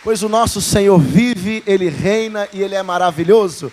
Pois o nosso Senhor vive, Ele reina e Ele é maravilhoso.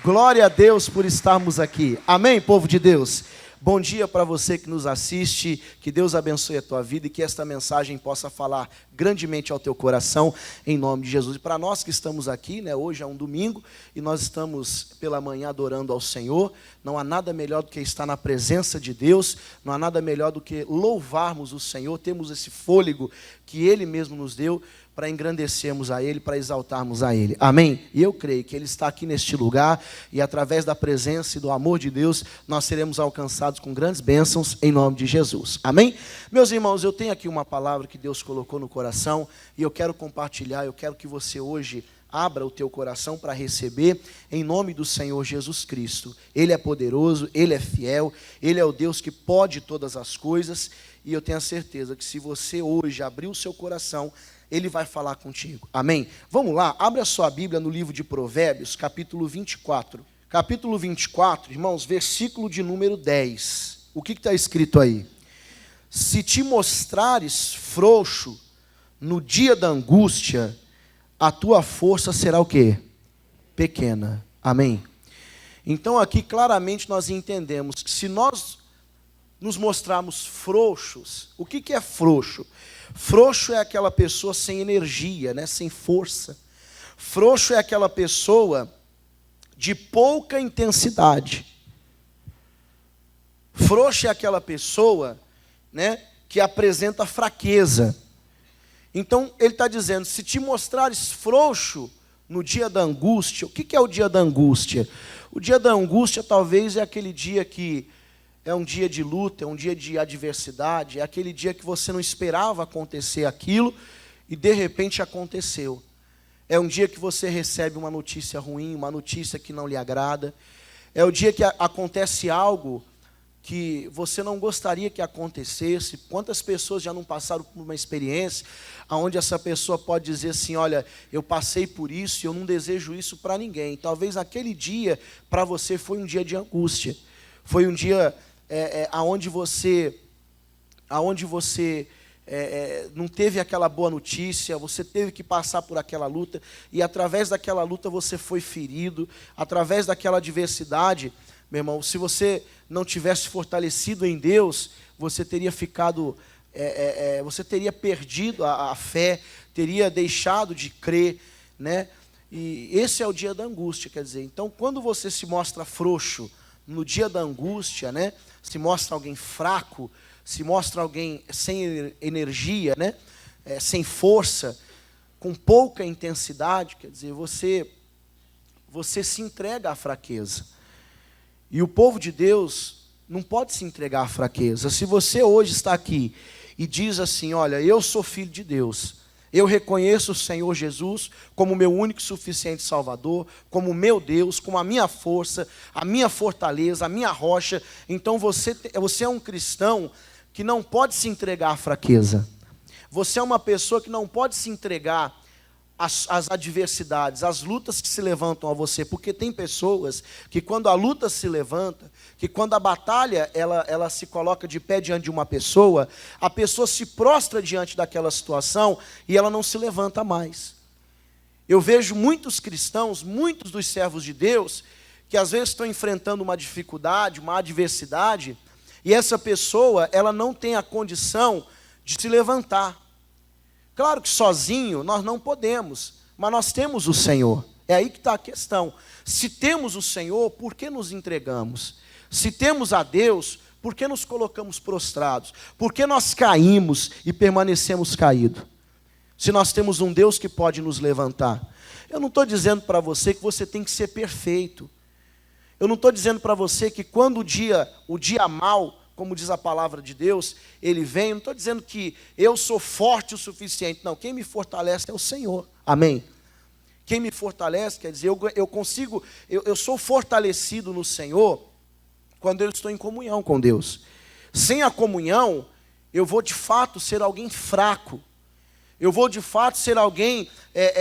Glória a Deus por estarmos aqui. Amém, povo de Deus? Bom dia para você que nos assiste, que Deus abençoe a tua vida e que esta mensagem possa falar grandemente ao teu coração, em nome de Jesus. E para nós que estamos aqui, hoje é um domingo, e nós estamos pela manhã adorando ao Senhor, não há nada melhor do que estar na presença de Deus, não há nada melhor do que louvarmos o Senhor, temos esse fôlego que Ele mesmo nos deu, para engrandecermos a Ele, para exaltarmos a Ele. Amém? E eu creio que Ele está aqui neste lugar, e através da presença e do amor de Deus, nós seremos alcançados com grandes bênçãos, em nome de Jesus. Amém? Meus irmãos, eu tenho aqui uma palavra que Deus colocou no coração, e eu quero compartilhar, eu quero que você hoje abra o teu coração para receber, em nome do Senhor Jesus Cristo. Ele é poderoso, Ele é fiel, Ele é o Deus que pode todas as coisas, e eu tenho a certeza que se você hoje abrir o seu coração, Ele vai falar contigo. Amém? Vamos lá, abre a sua Bíblia no livro de Provérbios, capítulo 24. Capítulo 24, irmãos, versículo de número 10. O que está escrito aí? Se te mostrares frouxo no dia da angústia, a tua força será o quê? Pequena. Amém? Então aqui claramente nós entendemos que se nós nos mostrarmos frouxos, o que é frouxo? Frouxo é aquela pessoa sem energia, sem força. Frouxo é aquela pessoa de pouca intensidade. Frouxo é aquela pessoa, que apresenta fraqueza. Então, ele está dizendo, se te mostrares frouxo no dia da angústia, o que é o dia da angústia? O dia da angústia talvez é aquele dia que é um dia de luta, é um dia de adversidade, é aquele dia que você não esperava acontecer aquilo e de repente aconteceu. É um dia que você recebe uma notícia ruim, uma notícia que não lhe agrada. É o dia que acontece algo que você não gostaria que acontecesse. Quantas pessoas já não passaram por uma experiência onde essa pessoa pode dizer assim, olha, eu passei por isso e eu não desejo isso para ninguém. Talvez aquele dia para você foi um dia de angústia. Foi um dia aonde você não teve aquela boa notícia, você teve que passar por aquela luta, e através daquela luta você foi ferido, através daquela adversidade, meu irmão, se você não tivesse fortalecido em Deus, você teria ficado, você teria perdido a fé, teria deixado de crer, E esse é o dia da angústia, quer dizer, então quando você se mostra frouxo, no dia da angústia, se mostra alguém fraco, se mostra alguém sem energia, sem força, com pouca intensidade, quer dizer, você se entrega à fraqueza. E o povo de Deus não pode se entregar à fraqueza. Se você hoje está aqui e diz assim, olha, eu sou filho de Deus, eu reconheço o Senhor Jesus como meu único e suficiente Salvador, como meu Deus, como a minha força, a minha fortaleza, a minha rocha. Então você é um cristão que não pode se entregar à fraqueza. Você é uma pessoa que não pode se entregar às adversidades, às lutas que se levantam a você. Porque tem pessoas que quando a luta se levanta, que quando a batalha ela se coloca de pé diante de uma pessoa, a pessoa se prostra diante daquela situação e ela não se levanta mais. Eu vejo muitos cristãos, muitos dos servos de Deus, que às vezes estão enfrentando uma dificuldade, uma adversidade, e essa pessoa ela não tem a condição de se levantar. Claro que sozinho nós não podemos, mas nós temos o Senhor. É aí que está a questão. Se temos o Senhor, por que nos entregamos? Se temos a Deus, por que nos colocamos prostrados? Por que nós caímos e permanecemos caídos? Se nós temos um Deus que pode nos levantar. Eu não estou dizendo para você que você tem que ser perfeito. Eu não estou dizendo para você que quando o dia mau, como diz a palavra de Deus, ele vem, eu não estou dizendo que eu sou forte o suficiente. Não, quem me fortalece é o Senhor. Amém? Quem me fortalece, quer dizer, eu sou fortalecido no Senhor quando eu estou em comunhão com Deus. Sem a comunhão, eu vou de fato ser alguém fraco. Eu vou de fato ser alguém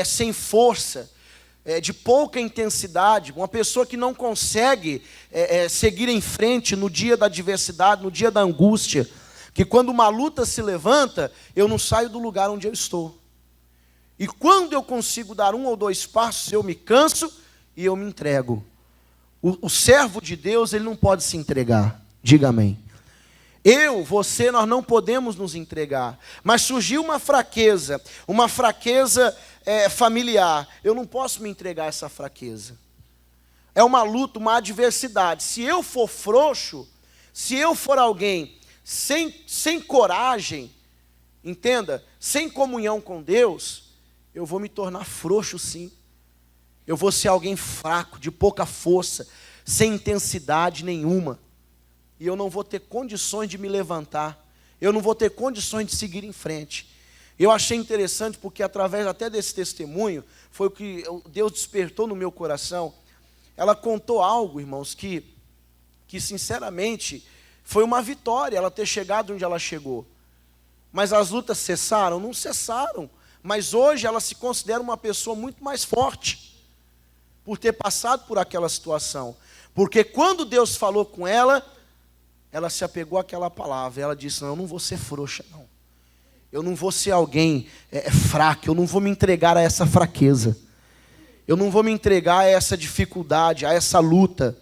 sem força, de pouca intensidade, uma pessoa que não consegue seguir em frente no dia da adversidade, no dia da angústia, que quando uma luta se levanta, eu não saio do lugar onde eu estou. E quando eu consigo dar 1 ou 2 passos, eu me canso e eu me entrego. O servo de Deus, ele não pode se entregar. Diga amém. Você, nós não podemos nos entregar. Mas surgiu uma fraqueza familiar. Eu não posso me entregar a essa fraqueza. É uma luta, uma adversidade. Se eu for frouxo, se eu for alguém sem coragem, entenda, sem comunhão com Deus, eu vou me tornar frouxo sim. Eu vou ser alguém fraco, de pouca força, sem intensidade nenhuma. E eu não vou ter condições de me levantar. Eu não vou ter condições de seguir em frente. Eu achei interessante porque através até desse testemunho, foi o que Deus despertou no meu coração. Ela contou algo, irmãos, que sinceramente foi uma vitória ela ter chegado onde ela chegou. Mas as lutas cessaram? Não cessaram. Mas hoje ela se considera uma pessoa muito mais forte, por ter passado por aquela situação. Porque quando Deus falou com ela, ela se apegou àquela palavra. Ela disse, não, eu não vou ser frouxa, não. Eu não vou ser alguém fraco, eu não vou me entregar a essa fraqueza. Eu não vou me entregar a essa dificuldade, a essa luta.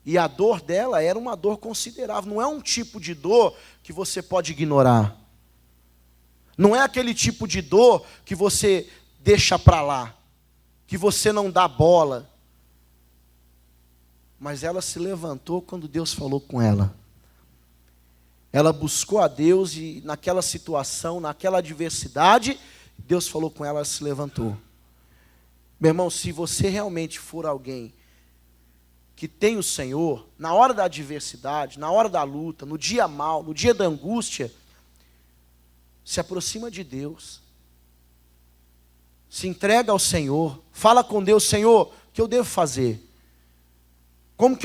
E a dor dela era uma dor considerável. Não é um tipo de dor que você pode ignorar. Não é aquele tipo de dor que você deixa para lá, que você não dá bola. Mas ela se levantou quando Deus falou com ela. Ela buscou a Deus e naquela situação, naquela adversidade, Deus falou com ela, ela se levantou. Meu irmão, se você realmente for alguém que tem o Senhor, na hora da adversidade, na hora da luta, no dia mau, no dia da angústia, se aproxima de Deus. Se entrega ao Senhor. Fala com Deus, Senhor, o que eu devo fazer? Como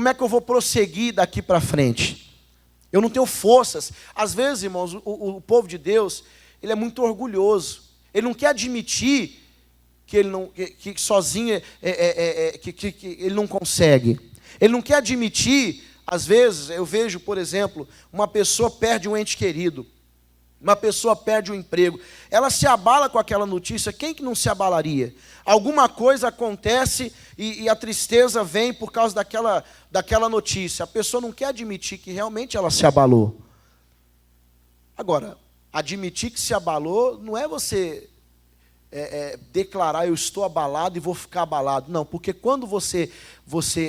é que eu vou prosseguir daqui para frente? Eu não tenho forças. Às vezes, irmãos, o povo de Deus, ele é muito orgulhoso. Ele não quer admitir que ele não, que sozinho que ele não consegue. Ele não quer admitir, às vezes, eu vejo, por exemplo, uma pessoa perde um ente querido, uma pessoa perde um emprego, ela se abala com aquela notícia. Quem que não se abalaria? Alguma coisa acontece e a tristeza vem por causa daquela notícia. A pessoa não quer admitir que realmente ela se abalou. Agora, admitir que se abalou não é você declarar, eu estou abalado e vou ficar abalado. Não, porque quando você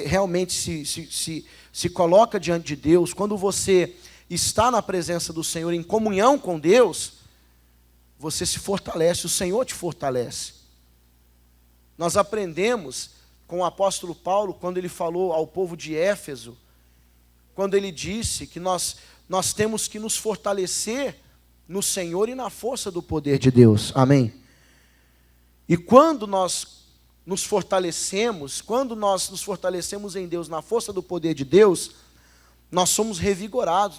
realmente se coloca diante de Deus, quando você está na presença do Senhor, em comunhão com Deus, você se fortalece, o Senhor te fortalece. Nós aprendemos com o apóstolo Paulo, quando ele falou ao povo de Éfeso, quando ele disse que nós temos que nos fortalecer no Senhor e na força do poder de Deus. Amém? E quando nós nos fortalecemos em Deus, na força do poder de Deus, nós somos revigorados,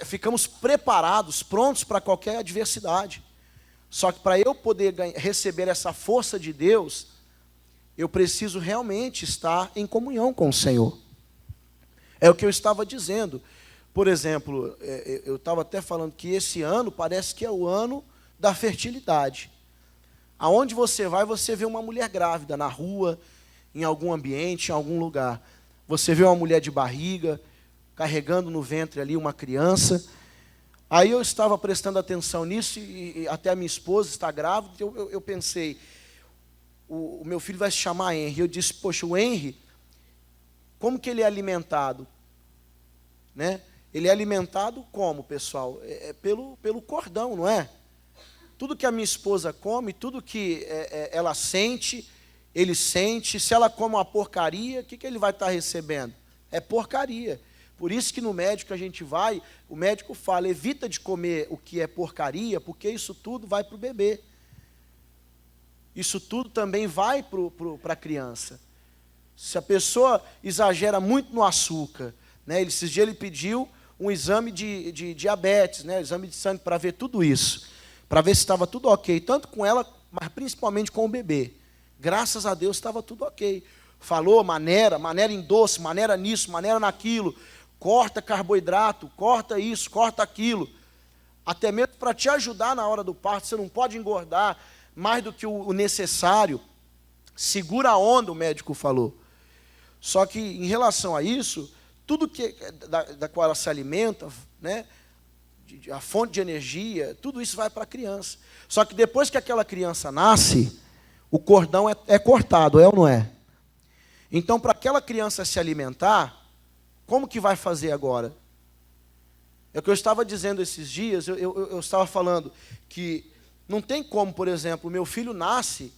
ficamos preparados, prontos para qualquer adversidade. Só que para eu poder receber essa força de Deus, eu preciso realmente estar em comunhão com o Senhor. É o que eu estava dizendo. Por exemplo, eu estava até falando que esse ano parece que é o ano da fertilidade. Aonde você vai, você vê uma mulher grávida, na rua, em algum ambiente, em algum lugar. Você vê uma mulher de barriga, carregando no ventre ali uma criança. Aí eu estava prestando atenção nisso, e até a minha esposa está grávida, eu pensei, o meu filho vai se chamar Henry. Eu disse, poxa, o Henry, como que ele é alimentado? Né? Ele é alimentado como, pessoal? Pelo cordão, não é? Tudo que a minha esposa come, tudo que ela sente, ele sente. Se ela come uma porcaria, o que ele vai estar recebendo? É porcaria. Por isso que no médico a gente vai, o médico fala, evita de comer o que é porcaria, porque isso tudo vai para o bebê. Isso tudo também vai para a criança. Se a pessoa exagera muito no açúcar, né, esses dias ele pediu um exame de diabetes, né, exame de sangue para ver tudo isso, para ver se estava tudo ok, tanto com ela, mas principalmente com o bebê. Graças a Deus estava tudo ok. Falou maneira em doce, maneira nisso, maneira naquilo, corta carboidrato, corta isso, corta aquilo. até mesmo para te ajudar na hora do parto. Você não pode engordar mais do que o necessário. Segura a onda, o médico falou. Só que em relação a isso, tudo que da qual ela se alimenta, né, a fonte de energia, tudo isso vai para a criança. Só que depois que aquela criança nasce, o cordão é cortado, é ou não é? Então, para aquela criança se alimentar, como que vai fazer agora? É o que eu estava dizendo esses dias, eu estava falando que não tem como, por exemplo, meu filho nasce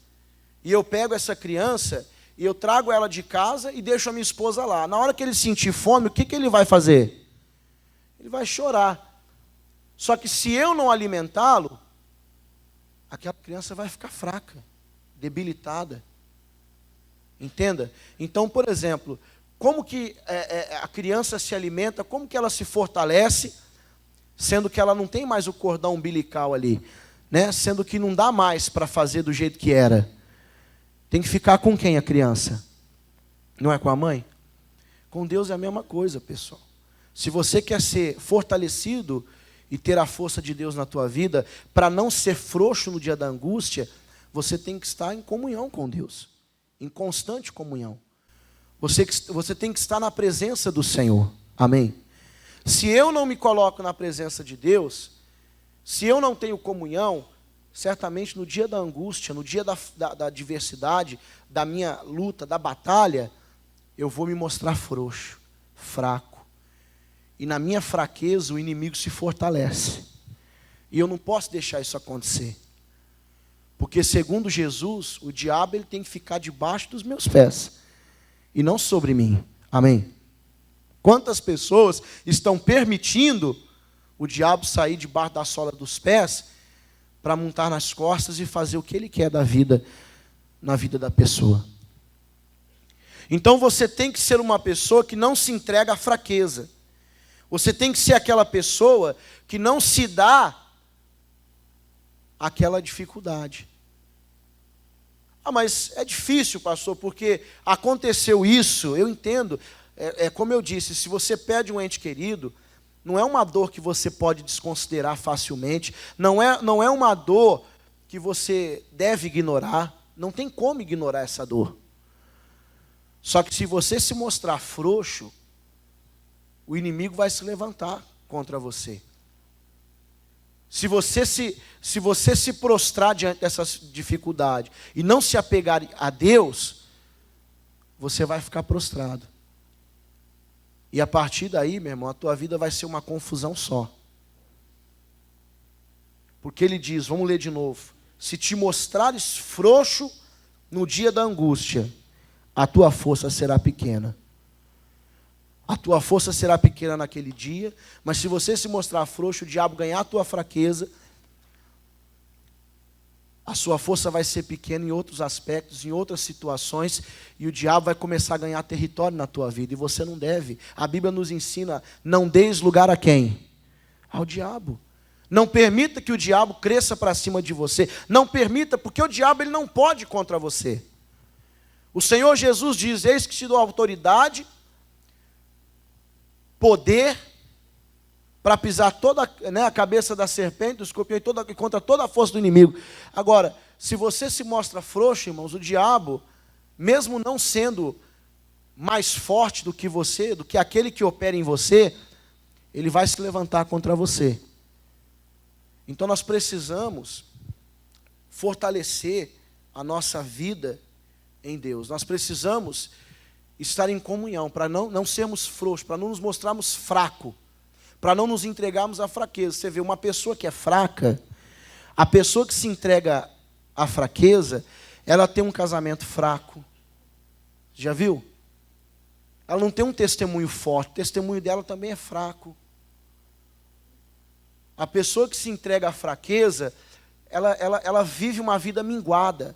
e eu pego essa criança e eu trago ela de casa e deixo a minha esposa lá. Na hora que ele sentir fome, o que ele vai fazer? Ele vai chorar. Só que se eu não alimentá-lo, aquela criança vai ficar fraca, debilitada. Entenda? Então, por exemplo, como que a criança se alimenta, como que ela se fortalece, sendo que ela não tem mais o cordão umbilical ali, né? Sendo que não dá mais para fazer do jeito que era. Tem que ficar com quem a criança? Não é com a mãe? Com Deus é a mesma coisa, pessoal. Se você quer ser fortalecido e ter a força de Deus na tua vida, para não ser frouxo no dia da angústia, você tem que estar em comunhão com Deus, em constante comunhão. Você tem que estar na presença do Senhor. Amém? Se eu não me coloco na presença de Deus, se eu não tenho comunhão, certamente no dia da angústia, no dia da adversidade, da minha luta, da batalha, eu vou me mostrar frouxo, fraco. E na minha fraqueza o inimigo se fortalece. E eu não posso deixar isso acontecer. Porque segundo Jesus, o diabo ele tem que ficar debaixo dos meus pés. E não sobre mim. Amém? Quantas pessoas estão permitindo o diabo sair debaixo da sola dos pés para montar nas costas e fazer o que ele quer da vida, na vida da pessoa? Então você tem que ser uma pessoa que não se entrega à fraqueza. Você tem que ser aquela pessoa que não se dá àquela dificuldade. Ah, mas é difícil, pastor, porque aconteceu isso, eu entendo. Como eu disse, se você perde um ente querido, não é uma dor que você pode desconsiderar facilmente, não é uma dor que você deve ignorar, não tem como ignorar essa dor. Só que se você se mostrar frouxo, o inimigo vai se levantar contra você. Se você se prostrar diante dessas dificuldades e não se apegar a Deus, você vai ficar prostrado. E a partir daí, meu irmão, a tua vida vai ser uma confusão só. Porque ele diz, vamos ler de novo: se te mostrares frouxo no dia da angústia, a tua força será pequena. A tua força será pequena naquele dia, mas se você se mostrar frouxo, o diabo ganhar a tua fraqueza, a sua força vai ser pequena em outros aspectos, em outras situações, e o diabo vai começar a ganhar território na tua vida, e você não deve. A Bíblia nos ensina, não deis lugar a quem? Ao diabo. Não permita que o diabo cresça para cima de você. Não permita, porque o diabo ele não pode contra você. O Senhor Jesus diz, eis que te dou autoridade, poder, para pisar toda, né, a cabeça da serpente, do escorpião e contra toda a força do inimigo. Agora, se você se mostra frouxo, irmãos, o diabo, mesmo não sendo mais forte do que você, do que aquele que opera em você, ele vai se levantar contra você. Então nós precisamos fortalecer a nossa vida em Deus. Nós precisamos estar em comunhão, para não sermos frouxos, para não nos mostrarmos fracos, para não nos entregarmos à fraqueza. Você vê, uma pessoa que é fraca, a pessoa que se entrega à fraqueza, ela tem um casamento fraco. Já viu? Ela não tem um testemunho forte, o testemunho dela também é fraco. A pessoa que se entrega à fraqueza, ela vive uma vida minguada.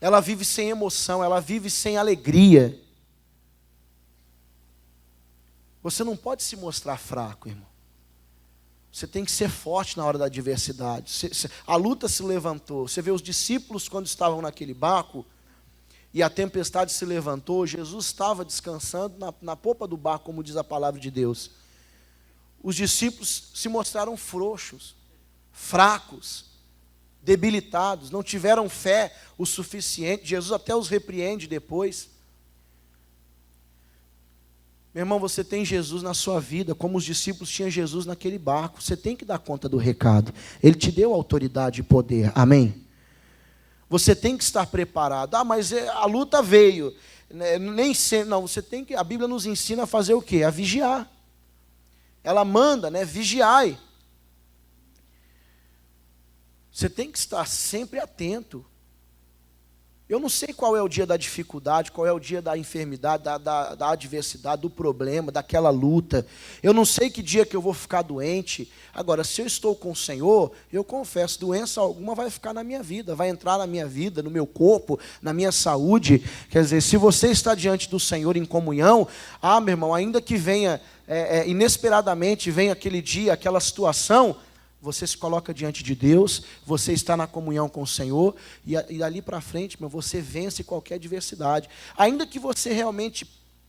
Ela vive sem emoção, ela vive sem alegria. Você não pode se mostrar fraco, irmão. Você tem que ser forte na hora da adversidade. A luta se levantou. Você vê os discípulos quando estavam naquele barco e a tempestade se levantou, Jesus estava descansando na popa do barco, como diz a palavra de Deus. os discípulos se mostraram frouxos, fracos, debilitados, não tiveram fé o suficiente. Jesus até os repreende depois. Meu irmão, você tem Jesus na sua vida, como os discípulos tinham Jesus naquele barco. Você tem que dar conta do recado. Ele te deu autoridade e poder. Amém? Você tem que estar preparado. Ah, mas a luta veio. Nem sempre. Não, você tem que. A Bíblia nos ensina a fazer o quê? A vigiar. Ela manda, vigiai. Você tem que estar sempre atento. Eu não sei qual é o dia da dificuldade, qual é o dia da enfermidade, da adversidade, do problema, daquela luta. Eu não sei que dia que eu vou ficar doente. Agora, se eu estou com o Senhor, eu confesso, doença alguma vai ficar na minha vida, vai entrar na minha vida, no meu corpo, na minha saúde. Quer dizer, se você está diante do Senhor em comunhão, meu irmão, ainda que venha inesperadamente, venha aquele dia, aquela situação, você se coloca diante de Deus, você está na comunhão com o Senhor, e dali para frente, você vence qualquer adversidade. Ainda que você realmente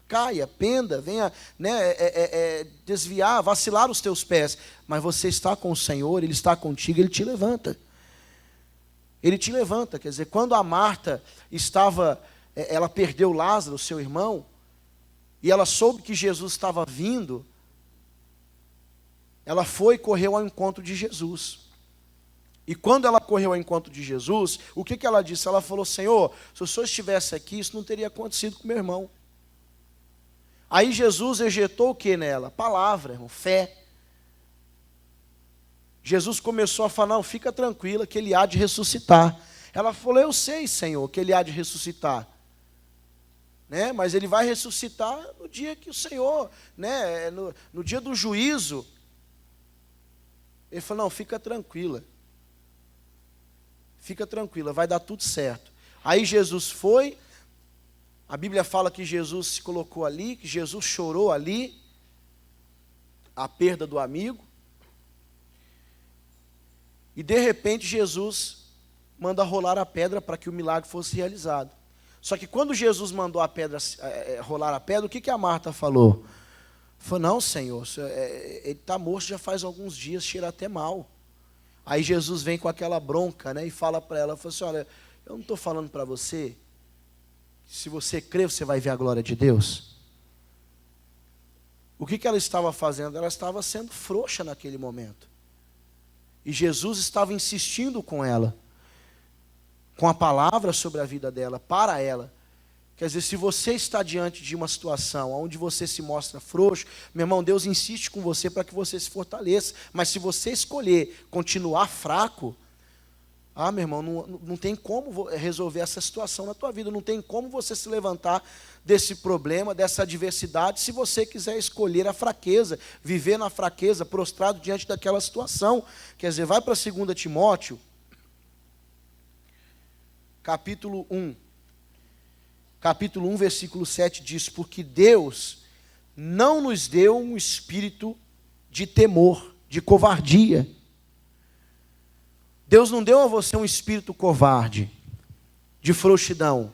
caia, penda, venha desviar, vacilar os teus pés, mas você está com o Senhor, Ele está contigo, Ele te levanta. Ele te levanta, quer dizer, quando a Marta ela perdeu Lázaro, seu irmão, e ela soube que Jesus estava vindo, ela foi e correu ao encontro de Jesus. E quando ela correu ao encontro de Jesus, o que ela disse? Ela falou: Senhor, se o Senhor estivesse aqui, isso não teria acontecido com meu irmão. Aí Jesus ejetou o que nela? Palavra, irmão, fé. Jesus começou a falar: não, fica tranquila que ele há de ressuscitar. Ela falou: eu sei, Senhor, que ele há de ressuscitar. Mas ele vai ressuscitar no dia que o Senhor, no dia do juízo. Ele falou: não, fica tranquila, vai dar tudo certo. Aí Jesus foi, a Bíblia fala que Jesus se colocou ali, que Jesus chorou ali, a perda do amigo, e de repente Jesus manda rolar a pedra para que o milagre fosse realizado. Só que quando Jesus mandou a pedra, rolar a pedra, o que a Marta falou? Falou: não, Senhor, ele está morto já faz alguns dias, cheira até mal. Aí Jesus vem com aquela bronca, e fala para ela, fala assim: olha, eu não estou falando para você, se você crer, você vai ver a glória de Deus. O que ela estava fazendo? Ela estava sendo frouxa naquele momento. E Jesus estava insistindo com ela, com a palavra sobre a vida dela, para ela. Quer dizer, se você está diante de uma situação onde você se mostra frouxo, meu irmão, Deus insiste com você para que você se fortaleça. Mas se você escolher continuar fraco, meu irmão, não tem como resolver essa situação na tua vida. Não tem como você se levantar desse problema, dessa adversidade, se você quiser escolher a fraqueza, viver na fraqueza, prostrado diante daquela situação. Quer dizer, vai para 2 Timóteo, capítulo 1. Capítulo 1, versículo 7 diz: porque Deus não nos deu um espírito de temor, de covardia. Deus não deu a você um espírito covarde, de frouxidão.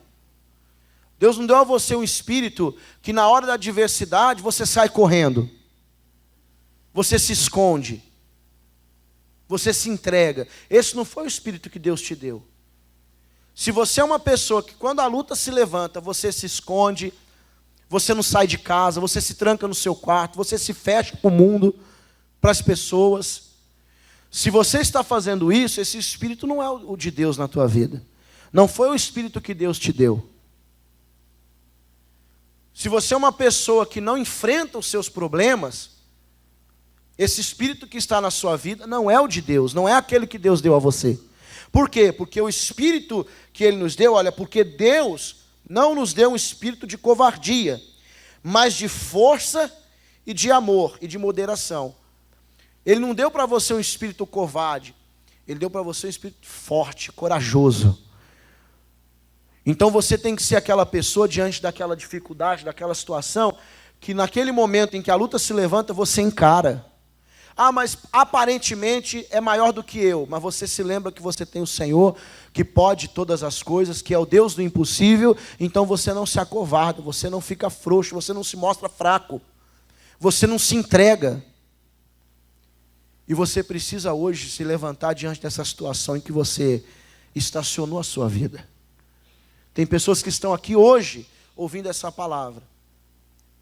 Deus não deu a você um espírito que na hora da adversidade você sai correndo, você se esconde, você se entrega. Esse não foi o espírito que Deus te deu. Se você é uma pessoa que quando a luta se levanta, você se esconde, você não sai de casa, você se tranca no seu quarto, você se fecha para o mundo, para as pessoas. Se você está fazendo isso, esse espírito não é o de Deus na tua vida. Não foi o espírito que Deus te deu. Se você é uma pessoa que não enfrenta os seus problemas, esse espírito que está na sua vida não é o de Deus, não é aquele que Deus deu a você. Por quê? Porque o espírito que Ele nos deu, porque Deus não nos deu um espírito de covardia, mas de força e de amor e de moderação. Ele não deu para você um espírito covarde, Ele deu para você um espírito forte, corajoso. Então você tem que ser aquela pessoa diante daquela dificuldade, daquela situação, que naquele momento em que a luta se levanta, você encara. Mas aparentemente é maior do que eu. Mas você se lembra que você tem o Senhor, que pode todas as coisas, que é o Deus do impossível. Então você não se acovarda, você não fica frouxo, você não se mostra fraco. Você não se entrega. E você precisa hoje se levantar diante dessa situação em que você estacionou a sua vida. Tem pessoas que estão aqui hoje ouvindo essa palavra.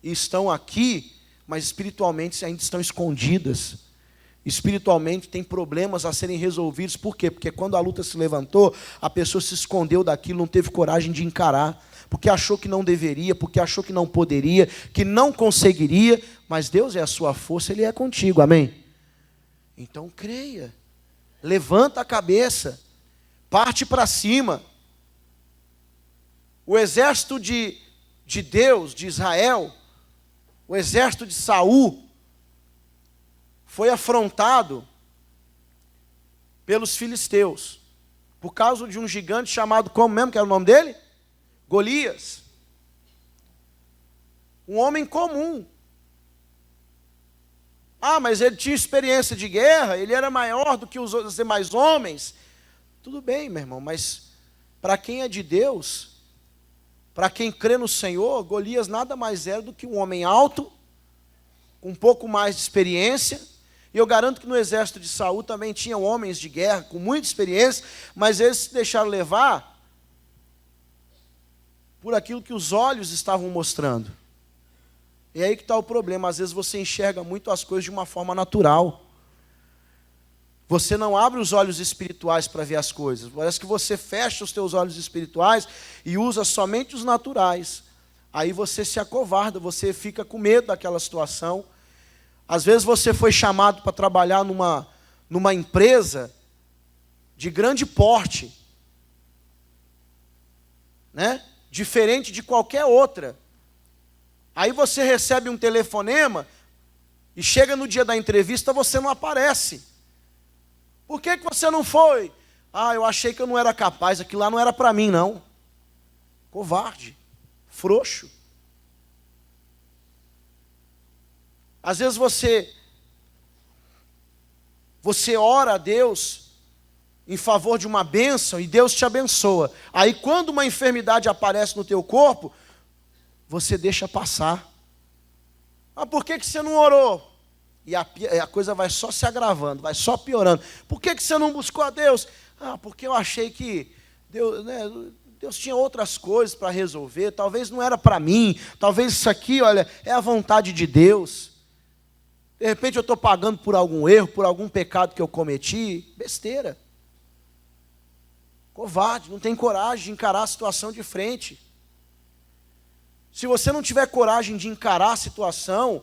E estão aqui, mas espiritualmente ainda estão escondidas. Espiritualmente tem problemas a serem resolvidos. Por quê? Porque quando a luta se levantou, a pessoa se escondeu daquilo, não teve coragem de encarar. Porque achou que não deveria, porque achou que não poderia, que não conseguiria. Mas Deus é a sua força, Ele é contigo, amém? Então creia, levanta a cabeça, parte para cima. O exército de Deus, de Israel, o exército de Saul, foi afrontado pelos filisteus, por causa de um gigante chamado, como mesmo que era o nome dele? Golias. Um homem comum. Ah, mas ele tinha experiência de guerra, ele era maior do que os demais homens. Tudo bem, meu irmão, mas para quem é de Deus, para quem crê no Senhor, Golias nada mais era do que um homem alto, com um pouco mais de experiência. E eu garanto que no exército de Saul também tinham homens de guerra com muita experiência, mas eles se deixaram levar por aquilo que os olhos estavam mostrando. E aí que está o problema, às vezes você enxerga muito as coisas de uma forma natural. Você não abre os olhos espirituais para ver as coisas. Parece que você fecha os teus olhos espirituais e usa somente os naturais. Aí você se acovarda, você fica com medo daquela situação. Às vezes você foi chamado para trabalhar numa empresa de grande porte, né? Diferente de qualquer outra. Aí você recebe um telefonema e chega no dia da entrevista, você não aparece. Por que você não foi? Ah, eu achei que eu não era capaz, aquilo lá não era para mim, não. Covarde, frouxo. Às vezes você ora a Deus em favor de uma bênção e Deus te abençoa. Aí quando uma enfermidade aparece no teu corpo, você deixa passar. Ah, por que você não orou? E a coisa vai só se agravando, vai só piorando. Por que você não buscou a Deus? Ah, porque eu achei que Deus tinha outras coisas para resolver. Talvez não era para mim. Talvez isso aqui, olha, é a vontade de Deus. De repente eu estou pagando por algum erro, por algum pecado que eu cometi. Besteira. Covarde, não tem coragem de encarar a situação de frente. Se você não tiver coragem de encarar a situação,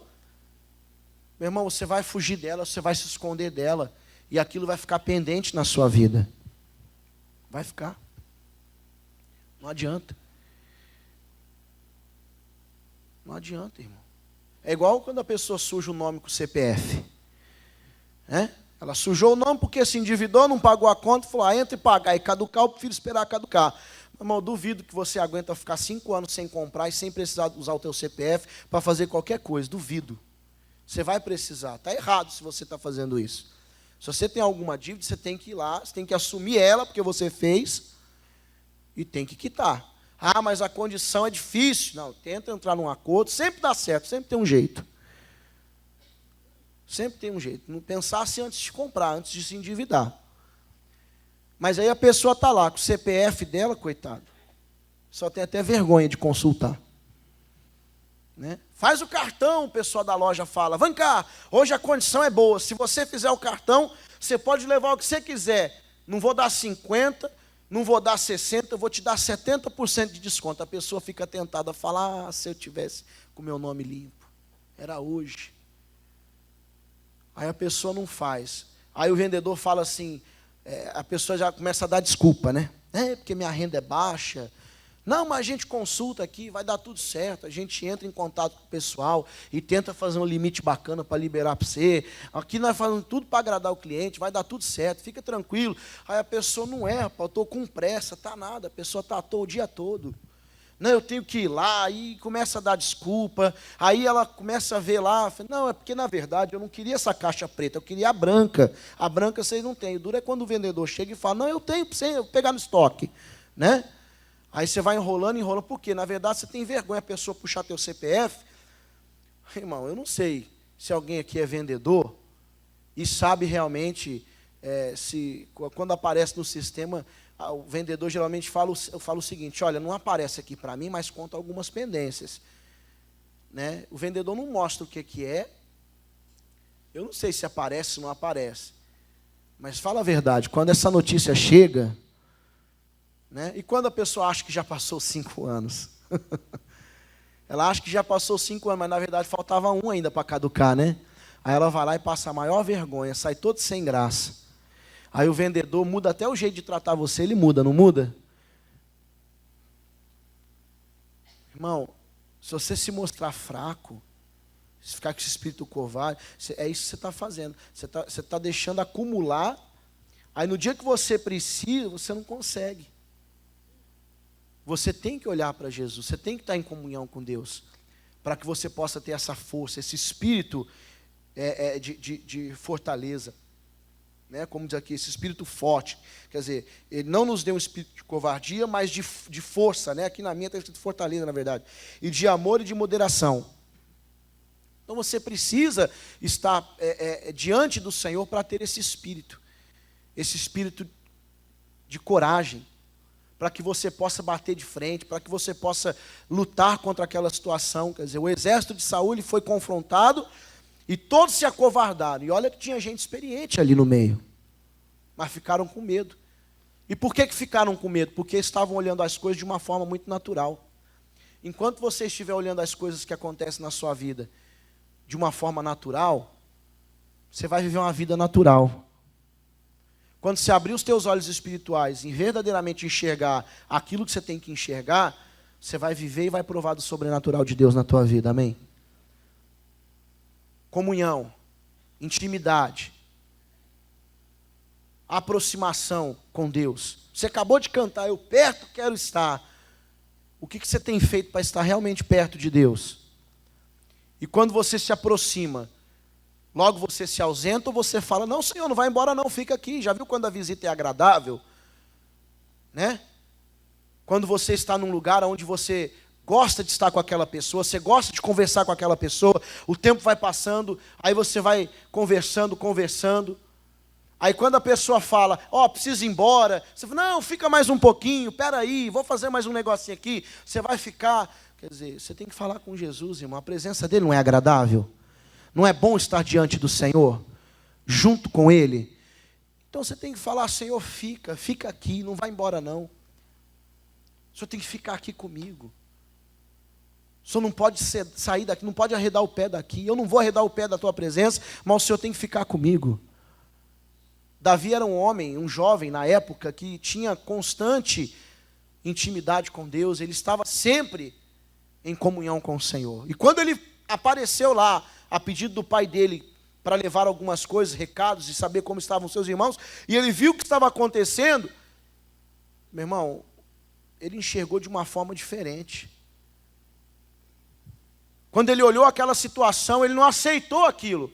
meu irmão, você vai fugir dela, você vai se esconder dela, e aquilo vai ficar pendente na sua vida. Vai ficar. Não adianta. Não adianta, irmão. É igual quando a pessoa suja o nome com o CPF. Ela sujou o nome porque se endividou, não pagou a conta, falou, entra e paga, e caducar, eu prefiro esperar caducar. Meu irmão, duvido que você aguenta ficar 5 anos sem comprar e sem precisar usar o teu CPF para fazer qualquer coisa, duvido. Você vai precisar, está errado se você está fazendo isso. Se você tem alguma dívida, você tem que ir lá, você tem que assumir ela, porque você fez, e tem que quitar. Ah, mas a condição é difícil. Não, tenta entrar num acordo, sempre dá certo, sempre tem um jeito. Sempre tem um jeito. Não pensasse antes de comprar, antes de se endividar. Mas aí a pessoa está lá, com o CPF dela, coitado, só tem até vergonha de consultar. Né? Faz o cartão, o pessoal da loja fala, vem cá, hoje a condição é boa, se você fizer o cartão, você pode levar o que você quiser, não vou dar 50, não vou dar 60, eu vou te dar 70% de desconto. A pessoa fica tentada a falar, se eu tivesse com o meu nome limpo, era hoje. Aí a pessoa não faz, aí o vendedor fala assim, a pessoa já começa a dar desculpa, né? Porque minha renda é baixa. Não, mas a gente consulta aqui, vai dar tudo certo. A gente entra em contato com o pessoal e tenta fazer um limite bacana para liberar para você. Aqui nós fazemos tudo para agradar o cliente, vai dar tudo certo, fica tranquilo. Aí a pessoa não rapaz, eu estou com pressa, tá nada, a pessoa está à toa o dia todo. Não, eu tenho que ir lá, aí começa a dar desculpa, aí ela começa a ver lá, não, é porque na verdade eu não queria essa caixa preta, eu queria a branca vocês não têm. O duro é quando o vendedor chega e fala, não, eu tenho para você pegar no estoque, né? Aí você vai enrolando, por quê? Na verdade você tem vergonha a pessoa puxar teu CPF. Irmão, eu não sei se alguém aqui é vendedor, e sabe realmente, quando aparece no sistema, o vendedor geralmente fala o seguinte: olha, não aparece aqui para mim, mas conta algumas pendências. Né? O vendedor não mostra o que é. Eu não sei se aparece ou não aparece. Mas fala a verdade, quando essa notícia chega, né? E quando a pessoa acha que já passou 5 anos? Ela acha que já passou 5 anos, mas na verdade faltava 1 ainda para caducar, né? Aí ela vai lá e passa a maior vergonha, sai todo sem graça. Aí o vendedor muda até o jeito de tratar você, ele muda, não muda? Irmão, se você se mostrar fraco, se ficar com esse espírito covarde, é isso que você está fazendo. Você está deixando acumular, aí no dia que você precisa, você não consegue. Você tem que olhar para Jesus, você tem que estar em comunhão com Deus, para que você possa ter essa força, esse espírito de fortaleza. Né? Como diz aqui, esse espírito forte. Quer dizer, ele não nos deu um espírito de covardia, mas de força. Né? Aqui na minha está escrito fortaleza, na verdade. E de amor e de moderação. Então você precisa estar diante do Senhor para ter esse espírito de coragem, para que você possa bater de frente, para que você possa lutar contra aquela situação. Quer dizer, o exército de Saul ele foi confrontado e todos se acovardaram. E olha que tinha gente experiente ali no meio, mas ficaram com medo. E por que ficaram com medo? Porque estavam olhando as coisas de uma forma muito natural. Enquanto você estiver olhando as coisas que acontecem na sua vida de uma forma natural, você vai viver uma vida natural. Quando você abrir os teus olhos espirituais e verdadeiramente enxergar aquilo que você tem que enxergar, você vai viver e vai provar do sobrenatural de Deus na tua vida, amém? Comunhão, intimidade, aproximação com Deus. Você acabou de cantar, eu perto quero estar. O que você tem feito para estar realmente perto de Deus? E quando você se aproxima, logo você se ausenta ou você fala: não, Senhor, não vai embora não, fica aqui. Já viu quando a visita é agradável? Né? Quando você está num lugar onde você gosta de estar com aquela pessoa, você gosta de conversar com aquela pessoa, o tempo vai passando, aí você vai conversando. Aí quando a pessoa fala: preciso ir embora, você fala: não, fica mais um pouquinho, peraí, vou fazer mais um negocinho aqui, você vai ficar. Quer dizer, você tem que falar com Jesus, irmão, a presença dele não é agradável? Não é bom estar diante do Senhor, junto com Ele? Então você tem que falar: Senhor, fica aqui, não vai embora não. O Senhor tem que ficar aqui comigo. O Senhor não pode sair daqui, não pode arredar o pé daqui. Eu não vou arredar o pé da tua presença, mas o Senhor tem que ficar comigo. Davi era um homem, um jovem na época, que tinha constante intimidade com Deus. Ele estava sempre em comunhão com o Senhor. E quando ele apareceu lá, a pedido do pai dele, para levar algumas coisas, recados, e saber como estavam seus irmãos, e ele viu o que estava acontecendo, meu irmão, ele enxergou de uma forma diferente. Quando ele olhou aquela situação, ele não aceitou aquilo.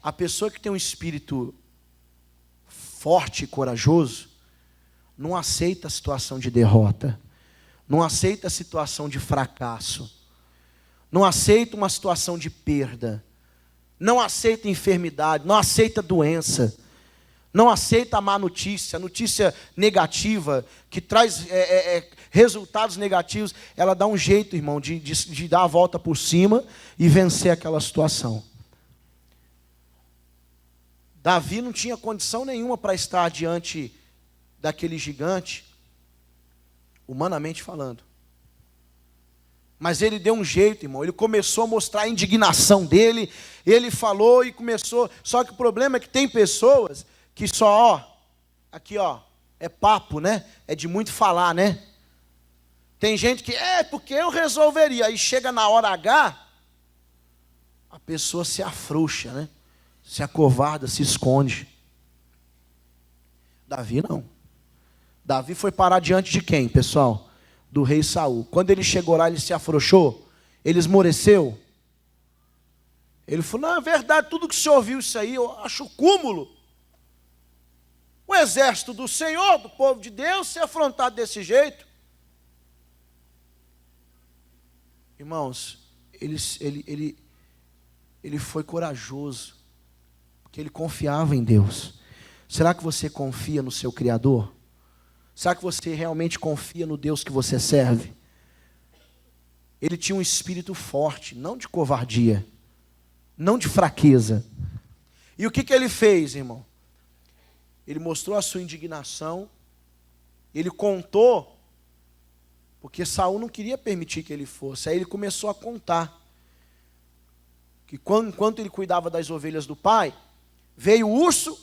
A pessoa que tem um espírito forte e corajoso, não aceita a situação de derrota, não aceita a situação de fracasso, não aceita uma situação de perda, não aceita enfermidade, não aceita doença, não aceita a má notícia, a notícia negativa, que traz resultados negativos. Ela dá um jeito, irmão, de dar a volta por cima e vencer aquela situação. Davi não tinha condição nenhuma para estar diante daquele gigante, humanamente falando. Mas ele deu um jeito, irmão. Ele começou a mostrar a indignação dele. Ele falou e começou. Só que o problema é que tem pessoas que só, aqui é papo, né? É de muito falar, né? Tem gente que, porque eu resolveria. Aí chega na hora H, a pessoa se afrouxa, né? Se acovarda, se esconde. Davi não. Davi foi parar diante de quem, pessoal? Do rei Saul. Quando ele chegou lá, ele se afrouxou, ele esmoreceu. Ele falou: não, é verdade, tudo que você ouviu isso aí, eu acho cúmulo. O exército do Senhor, do povo de Deus, ser afrontado desse jeito. Irmãos, ele foi corajoso, porque Porque ele confiava em Deus. Será que você confia no seu Criador? Será que você realmente confia no Deus que você serve? Ele tinha um espírito forte, não de covardia, não de fraqueza. E o que ele fez, irmão? Ele mostrou a sua indignação, ele contou, porque Saul não queria permitir que ele fosse. Aí ele começou a contar que enquanto ele cuidava das ovelhas do pai, veio o urso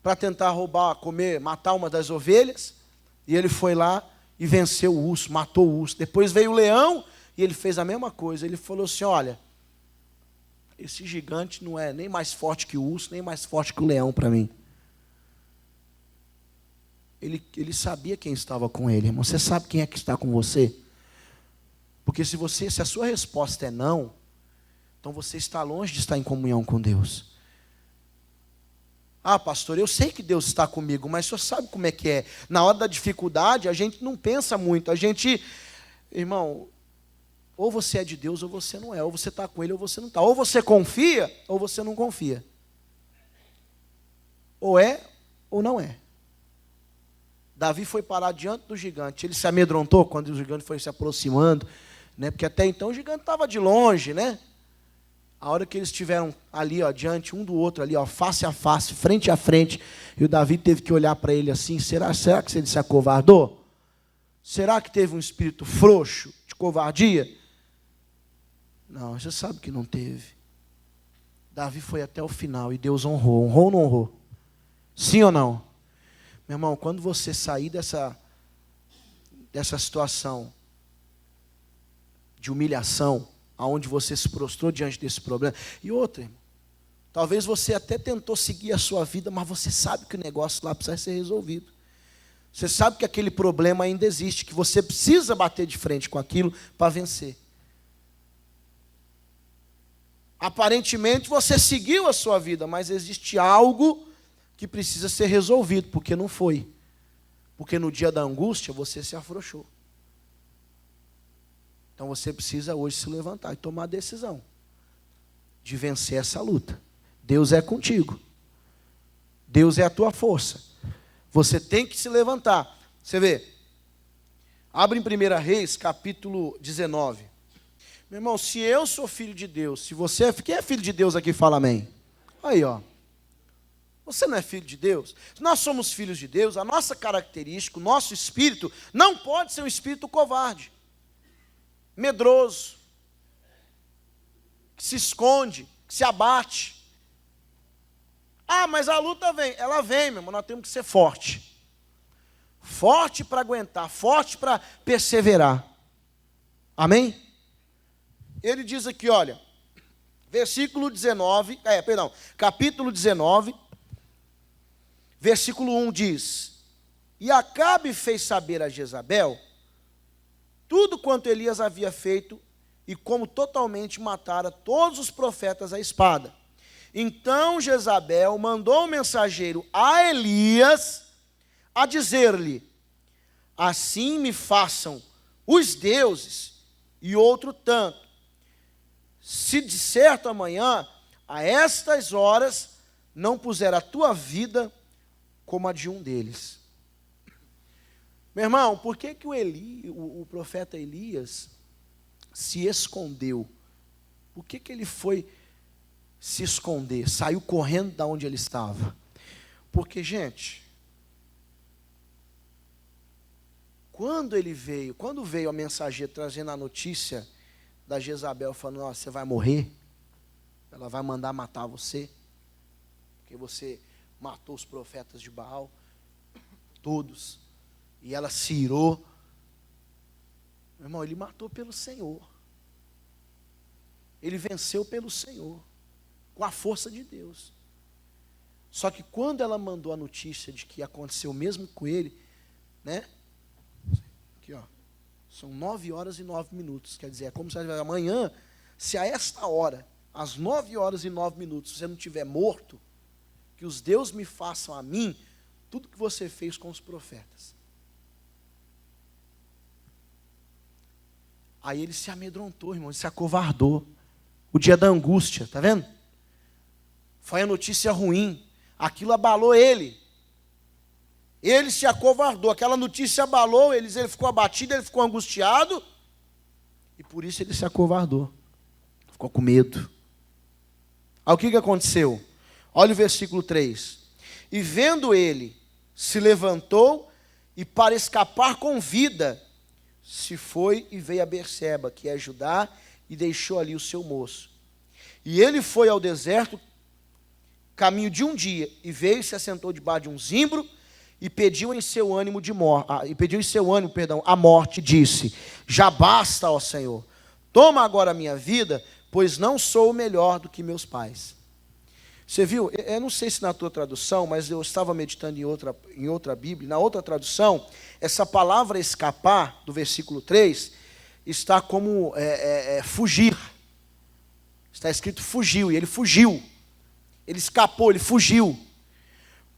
para tentar roubar, comer, matar uma das ovelhas, e ele foi lá e venceu o urso, matou o urso. Depois veio o leão e ele fez a mesma coisa. Ele falou assim: olha, esse gigante não é nem mais forte que o urso, nem mais forte que o leão para mim. Ele sabia quem estava com ele, irmão. Você sabe quem é que está com você? Porque se a sua resposta é não, então você está longe de estar em comunhão com Deus. Ah, pastor, eu sei que Deus está comigo, mas o senhor sabe como é que é. Na hora da dificuldade, a gente não pensa muito. A gente, irmão, ou você é de Deus ou você não é. Ou você está com Ele ou você não está. Ou você confia ou você não confia. Ou é ou não é. Davi foi parar diante do gigante. Ele se amedrontou quando o gigante foi se aproximando, né? Porque até então o gigante estava de longe, né? A hora que eles estiveram ali, ó, diante um do outro, ali, ó, face a face, frente a frente, e o Davi teve que olhar para ele assim: será que ele se acovardou? Será que teve um espírito frouxo, de covardia? Não, você sabe que não teve. Davi foi até o final e Deus honrou. Honrou ou não honrou? Sim ou não? Meu irmão, quando você sair dessa situação de humilhação, aonde você se prostrou diante desse problema, e outra, irmão, talvez você até tentou seguir a sua vida, mas você sabe que o negócio lá precisa ser resolvido. Você sabe que aquele problema ainda existe, que você precisa bater de frente com aquilo para vencer. Aparentemente você seguiu a sua vida, mas existe algo que precisa ser resolvido, porque não foi. Porque no dia da angústia você se afrouxou. Então você precisa hoje se levantar e tomar a decisão de vencer essa luta. Deus é contigo. Deus é a tua força. Você tem que se levantar. Você vê, abre em 1 Reis, capítulo 19. Meu irmão, se eu sou filho de Deus, se você é... Quem é filho de Deus aqui, fala amém. Aí, ó. Você não é filho de Deus? Se nós somos filhos de Deus, a nossa característica, o nosso espírito, não pode ser um espírito covarde, medroso, que se esconde, que se abate. Ah, mas a luta vem. Ela vem, meu irmão, nós temos que ser forte. Forte para aguentar, forte para perseverar. Amém? Ele diz aqui, olha, capítulo 19, versículo 1 diz: e Acabe fez saber a Jezabel tudo quanto Elias havia feito e como totalmente matara todos os profetas à espada. Então Jezabel mandou um mensageiro a Elias a dizer-lhe: assim me façam os deuses e outro tanto, se de certo amanhã, a estas horas, não puser a tua vida como a de um deles. Meu irmão, por que o profeta Elias se escondeu? Por que ele foi se esconder? Saiu correndo da onde ele estava? Porque, gente, quando veio a mensageira trazendo a notícia da Jezabel, falando: ó, você vai morrer, ela vai mandar matar você, porque você matou os profetas de Baal, todos, e ela se irou. Meu irmão, ele matou pelo Senhor, ele venceu pelo Senhor, com a força de Deus. Só que quando ela mandou a notícia de que aconteceu mesmo com ele, né? Aqui, ó, são 9h09, quer dizer, é como se amanhã, se a esta hora, às 9h09, se você não estiver morto, que os deuses me façam a mim tudo que você fez com os profetas. Aí ele se amedrontou, irmão, ele se acovardou. O dia da angústia, tá vendo? Foi a notícia ruim. Aquilo abalou ele. Ele se acovardou. Aquela notícia abalou ele ficou abatido, ele ficou angustiado. E por isso ele se acovardou. Ficou com medo. Aí o que aconteceu? Olha o versículo 3. E vendo ele, se levantou e para escapar com vida, se foi e veio a Berseba, que é Judá, e deixou ali o seu moço. E ele foi ao deserto, caminho de um dia, e veio e se assentou debaixo de um zimbro, e pediu em seu ânimo a morte, e disse: já basta, ó Senhor, toma agora a minha vida, pois não sou melhor do que meus pais. Você viu? Eu não sei se na tua tradução, mas eu estava meditando em outra Bíblia, na outra tradução, essa palavra escapar, do versículo 3, está como fugir. Está escrito fugiu, e ele fugiu. Ele escapou, ele fugiu.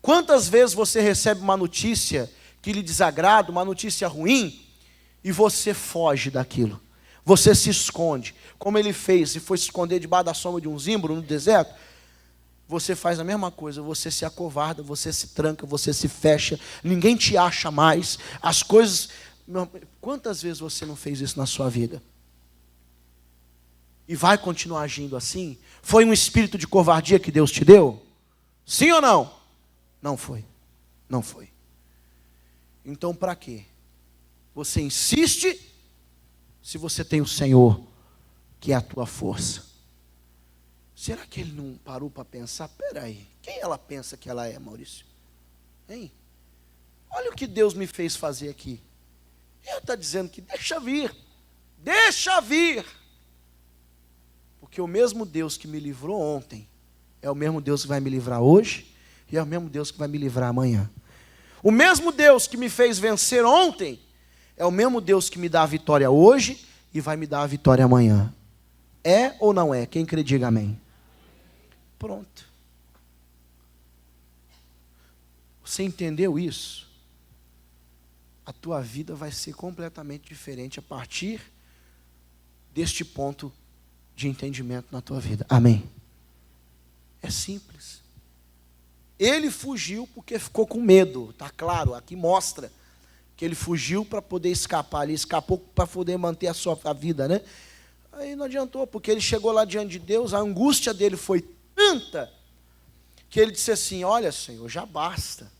Quantas vezes você recebe uma notícia que lhe desagrada, uma notícia ruim, e você foge daquilo? Você se esconde, como ele fez, e foi se esconder debaixo da sombra de um zimbro no deserto. Você faz a mesma coisa, você se acovarda, você se tranca, você se fecha, ninguém te acha mais, as coisas... Quantas vezes você não fez isso na sua vida? E vai continuar agindo assim? Foi um espírito de covardia que Deus te deu? Sim ou não? Não foi. Não foi. Então para quê? Você insiste se você tem o Senhor, que é a tua força. Será que ele não parou para pensar? Peraí, quem ela pensa que ela é, Maurício? Hein? Olha o que Deus me fez fazer aqui. Ele está dizendo que deixa vir. Deixa vir. Porque o mesmo Deus que me livrou ontem é o mesmo Deus que vai me livrar hoje e é o mesmo Deus que vai me livrar amanhã. O mesmo Deus que me fez vencer ontem é o mesmo Deus que me dá a vitória hoje e vai me dar a vitória amanhã. É ou não é? Quem crê, diga amém. Pronto. Você entendeu isso? A tua vida vai ser completamente diferente a partir deste ponto de entendimento na tua vida. Amém. É simples. Ele fugiu porque ficou com medo. Está claro, aqui mostra que ele fugiu para poder escapar. Ele escapou para poder manter a vida, né? Aí não adiantou, porque ele chegou lá diante de Deus, a angústia dele foi tanta, que ele disse assim: olha, Senhor, já basta.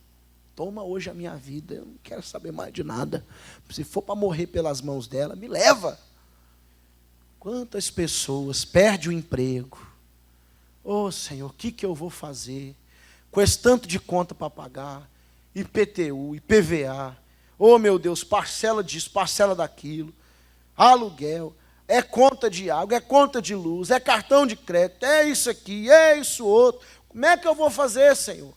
Toma hoje a minha vida, eu não quero saber mais de nada. Se for para morrer pelas mãos dela, me leva. Quantas pessoas perdem o emprego? Oh, Senhor, o que eu vou fazer? Com esse tanto de conta para pagar, IPTU, IPVA, oh meu Deus, parcela disso, parcela daquilo, aluguel, é conta de água, é conta de luz, é cartão de crédito, é isso aqui, é isso outro. Como é que eu vou fazer, Senhor?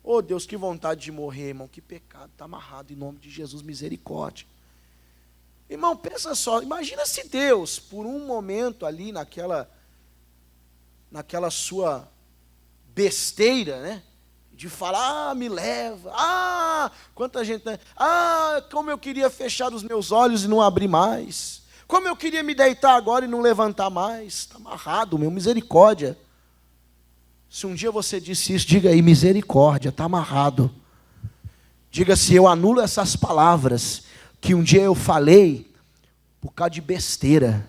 Oh Deus, que vontade de morrer, irmão, que pecado, está amarrado em nome de Jesus, misericórdia. Irmão, pensa só, imagina se Deus, por um momento ali naquela sua besteira, né? De falar, me leva, quanta gente, né? Como eu queria fechar os meus olhos e não abrir mais. Como eu queria me deitar agora e não levantar mais. Está amarrado, meu, misericórdia. Se um dia você disse isso, diga aí, misericórdia, está amarrado. Diga se eu anulo essas palavras que um dia eu falei por causa de besteira.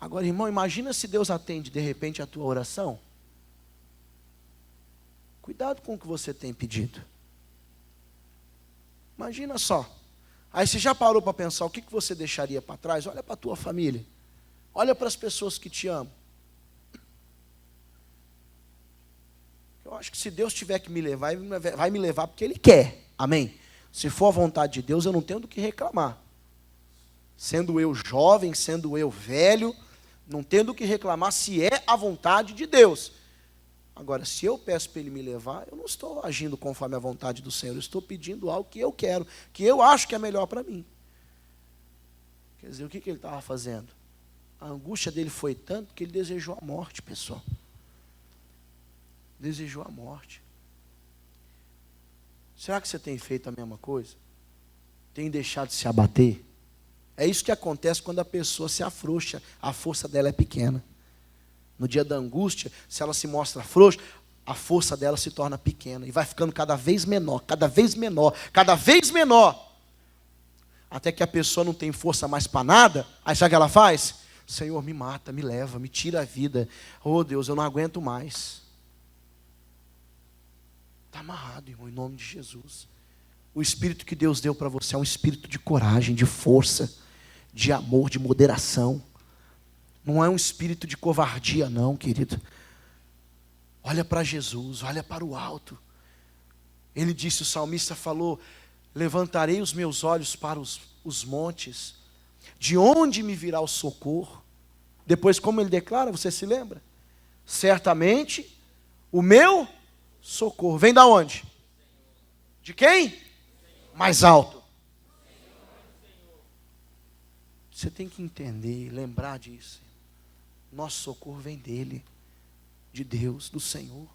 Agora, irmão, imagina se Deus atende de repente a tua oração. Cuidado com o que você tem pedido. Imagina só. Aí você já parou para pensar o que você deixaria para trás? Olha para a tua família. Olha para as pessoas que te amam. Eu acho que se Deus tiver que me levar, vai me levar porque Ele quer. Amém? Se for a vontade de Deus, eu não tenho do que reclamar. Sendo eu jovem, sendo eu velho, não tenho do que reclamar se é a vontade de Deus. Agora, se eu peço para Ele me levar, eu não estou agindo conforme a vontade do Senhor, eu estou pedindo algo que eu quero, que eu acho que é melhor para mim. Quer dizer, o que ele estava fazendo? A angústia dele foi tanto que ele desejou a morte, pessoal. Desejou a morte. Será que você tem feito a mesma coisa? Tem deixado de se abater? É isso que acontece quando a pessoa se afrouxa, a força dela é pequena. no dia da angústia, se ela se mostra frouxa, a força dela se torna pequena e vai ficando cada vez menor, cada vez menor, cada vez menor. Até que a pessoa não tem força mais para nada, aí sabe o que ela faz? Senhor, me mata, me leva, me tira a vida. Oh Deus, eu não aguento mais. Está amarrado, irmão, em nome de Jesus. O espírito que Deus deu para você é um espírito de coragem, de força, de amor, de moderação. Não é um espírito de covardia, não, querido. Olha para Jesus, olha para o alto. Ele disse, o salmista falou, levantarei os meus olhos para os montes, de onde me virá o socorro? Depois, como ele declara, você se lembra? Certamente, o meu socorro, vem da onde? De quem? Mais alto. Você tem que entender, lembrar disso. Nosso socorro vem dele, de Deus, do Senhor.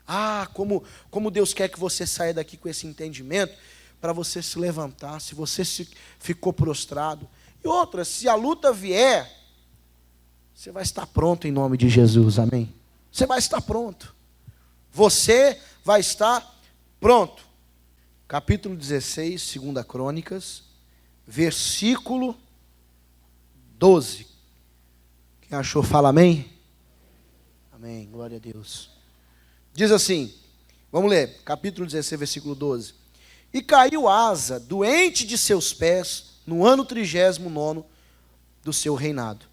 Ah, como Deus quer que você saia daqui com esse entendimento, para você se levantar, se você ficou prostrado. E outra, se a luta vier, você vai estar pronto em nome de Jesus, amém? Você vai estar pronto. Você vai estar pronto. Capítulo 16, 2 Crônicas, versículo 12. Quem achou, fala amém? Amém, glória a Deus. Diz assim, vamos ler, capítulo 16, versículo 12. E caiu Asa, doente de seus pés, no ano 39º do seu reinado.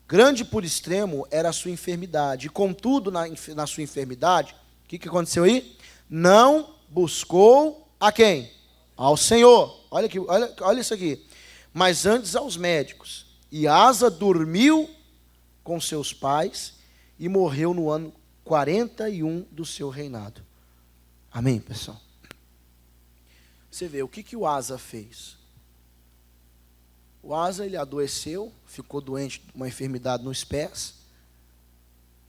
Grande por extremo era a sua enfermidade, e contudo, na sua enfermidade, o que aconteceu aí? Não buscou a quem? Ao Senhor. Olha aqui, olha isso aqui. Mas antes aos médicos. E Asa dormiu com seus pais e morreu no ano 41 do seu reinado. Amém, pessoal? Você vê, o que o Asa fez? O Asa, ele adoeceu, ficou doente de uma enfermidade nos pés.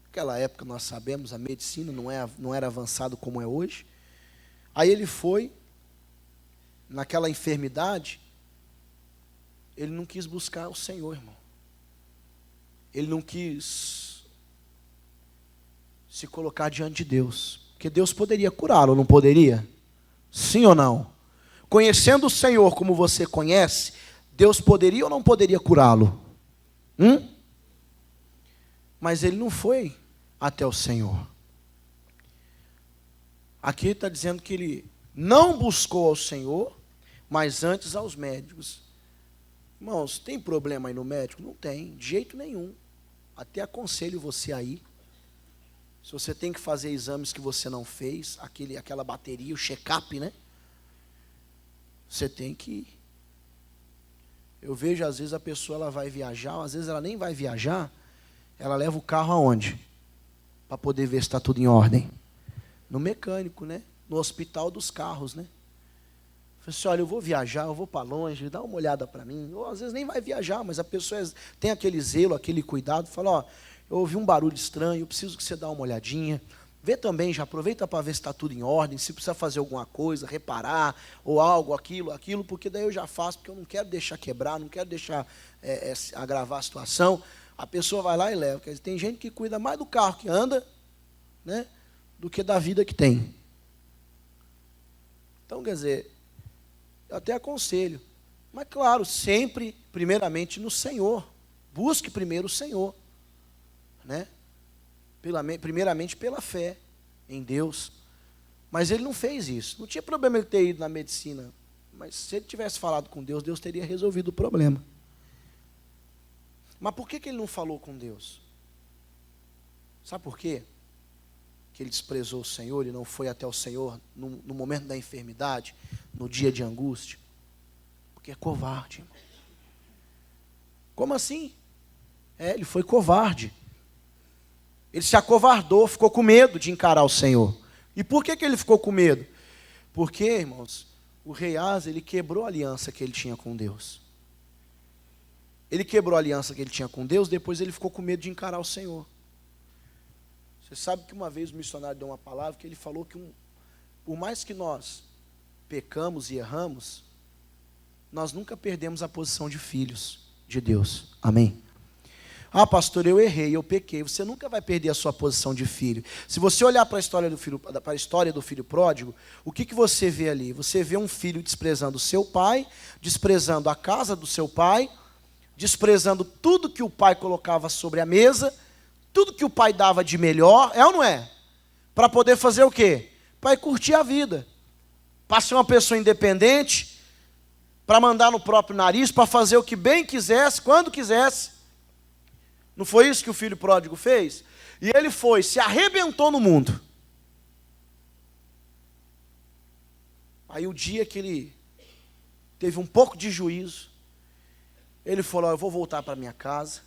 Naquela época, nós sabemos, a medicina não era avançada como é hoje. Aí ele foi, naquela enfermidade, ele não quis buscar o Senhor, irmão. Ele não quis se colocar diante de Deus. Porque Deus poderia curá-lo, não poderia? Sim ou não? Conhecendo o Senhor como você conhece, Deus poderia ou não poderia curá-lo? Mas ele não foi até o Senhor. Aqui está dizendo que ele não buscou ao Senhor, mas antes aos médicos. Irmãos, tem problema aí no médico? Não tem, de jeito nenhum. Até aconselho você aí. Se você tem que fazer exames que você não fez, aquela bateria, o check-up, né? Você tem que ir. Eu vejo, às vezes, a pessoa ela vai viajar, às vezes ela nem vai viajar, ela leva o carro aonde? Para poder ver se está tudo em ordem. No mecânico, né? No hospital dos carros, né? Eu falei assim, olha, eu vou viajar, eu vou para longe, dá uma olhada para mim. Ou às vezes nem vai viajar, mas a pessoa tem aquele zelo, aquele cuidado, fala, ó, eu ouvi um barulho estranho, eu preciso que você dê uma olhadinha. Vê também, já aproveita para ver se está tudo em ordem, se precisa fazer alguma coisa, reparar, ou algo, aquilo, porque daí eu já faço, porque eu não quero deixar quebrar, não quero deixar agravar a situação. A pessoa vai lá e leva. Quer dizer, tem gente que cuida mais do carro que anda, né, do que da vida que tem. Então, quer dizer, eu até aconselho, mas claro, sempre, primeiramente no Senhor. Busque primeiro o Senhor, né? Primeiramente pela fé em Deus. Mas ele não fez isso. Não tinha problema ele ter ido na medicina. Mas se ele tivesse falado com Deus, Deus teria resolvido o problema. Mas por que ele não falou com Deus? Sabe por quê? Que ele desprezou o Senhor e não foi até o Senhor no momento da enfermidade, no dia de angústia? Porque é covarde, irmão. Como assim? Ele foi covarde. Ele se acovardou, ficou com medo de encarar o Senhor. E por que ele ficou com medo? Porque, irmãos, o rei Asa, ele quebrou a aliança que ele tinha com Deus. Ele quebrou a aliança que ele tinha com Deus, depois ele ficou com medo de encarar o Senhor. Você sabe que uma vez o missionário deu uma palavra que ele falou que por mais que nós pecamos e erramos, nós nunca perdemos a posição de filhos de Deus. Amém? Ah, pastor, eu errei, eu pequei. Você nunca vai perder a sua posição de filho. Se você olhar para a história do filho pródigo, o que você vê ali? Você vê um filho desprezando o seu pai, desprezando a casa do seu pai, desprezando tudo que o pai colocava sobre a mesa, tudo que o pai dava de melhor, é ou não é? Para poder fazer o quê? Para curtir a vida. Para ser uma pessoa independente, para mandar no próprio nariz, para fazer o que bem quisesse, quando quisesse. Não foi isso que o filho pródigo fez? E ele foi, se arrebentou no mundo. Aí o dia que ele teve um pouco de juízo, ele falou, eu vou voltar para minha casa,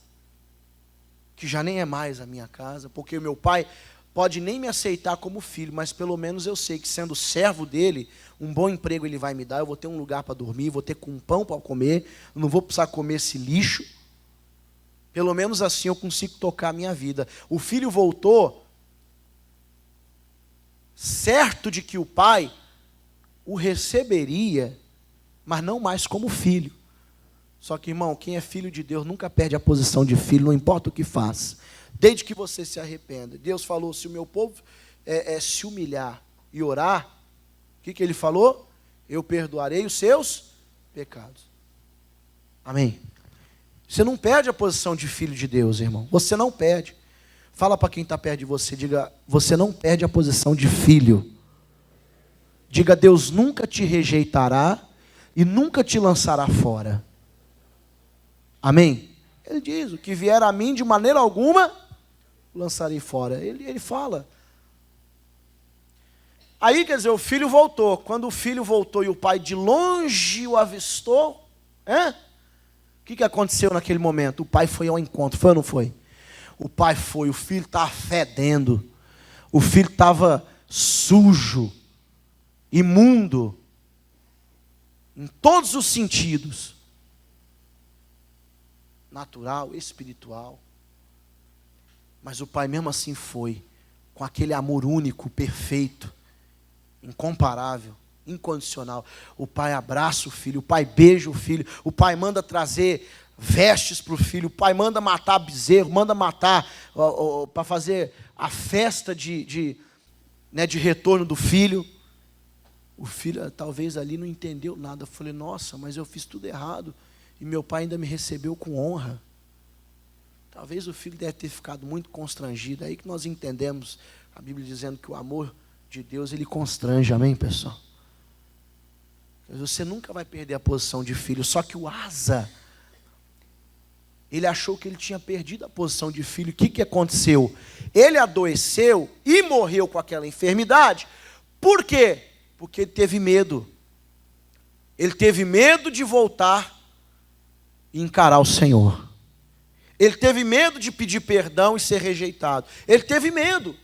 que já nem é mais a minha casa, porque o meu pai pode nem me aceitar como filho, mas pelo menos eu sei que sendo servo dele, um bom emprego ele vai me dar, eu vou ter um lugar para dormir, vou ter um pão para comer, não vou precisar comer esse lixo. Pelo menos assim eu consigo tocar a minha vida. O filho voltou, certo de que o pai o receberia, mas não mais como filho. Só que, irmão, quem é filho de Deus nunca perde a posição de filho, não importa o que faz. Desde que você se arrependa. Deus falou, se o meu povo se humilhar e orar, o que ele falou? Eu perdoarei os seus pecados. Amém? Você não perde a posição de filho de Deus, irmão. Você não perde. Fala para quem está perto de você, diga, você não perde a posição de filho. Diga, Deus nunca te rejeitará e nunca te lançará fora. Amém? Ele diz, o que vier a mim de maneira alguma, lançarei fora. Ele fala. Aí, quer dizer, o filho voltou. Quando o filho voltou e o pai de longe o avistou, o que aconteceu naquele momento? O pai foi ao encontro, foi ou não foi? O pai foi, o filho estava fedendo, o filho estava sujo, imundo, em todos os sentidos, natural, espiritual. Mas o pai mesmo assim foi, com aquele amor único, perfeito, incomparável, incondicional. O pai abraça o filho, o pai beija o filho, o pai manda trazer vestes para o filho, o pai manda matar bezerro, manda matar para fazer a festa de retorno do filho. O filho talvez ali não entendeu nada. Eu falei, nossa, mas eu fiz tudo errado e meu pai ainda me recebeu com honra. Talvez o filho deve ter ficado muito constrangido. Aí que nós entendemos a Bíblia dizendo que o amor de Deus, ele constrange, amém, pessoal? Você nunca vai perder a posição de filho. Só que o Asa, ele achou que ele tinha perdido a posição de filho. O que aconteceu? Ele adoeceu e morreu com aquela enfermidade. Por quê? Porque ele teve medo. Ele teve medo de voltar e encarar o Senhor. Ele teve medo de pedir perdão e ser rejeitado. Ele teve medo.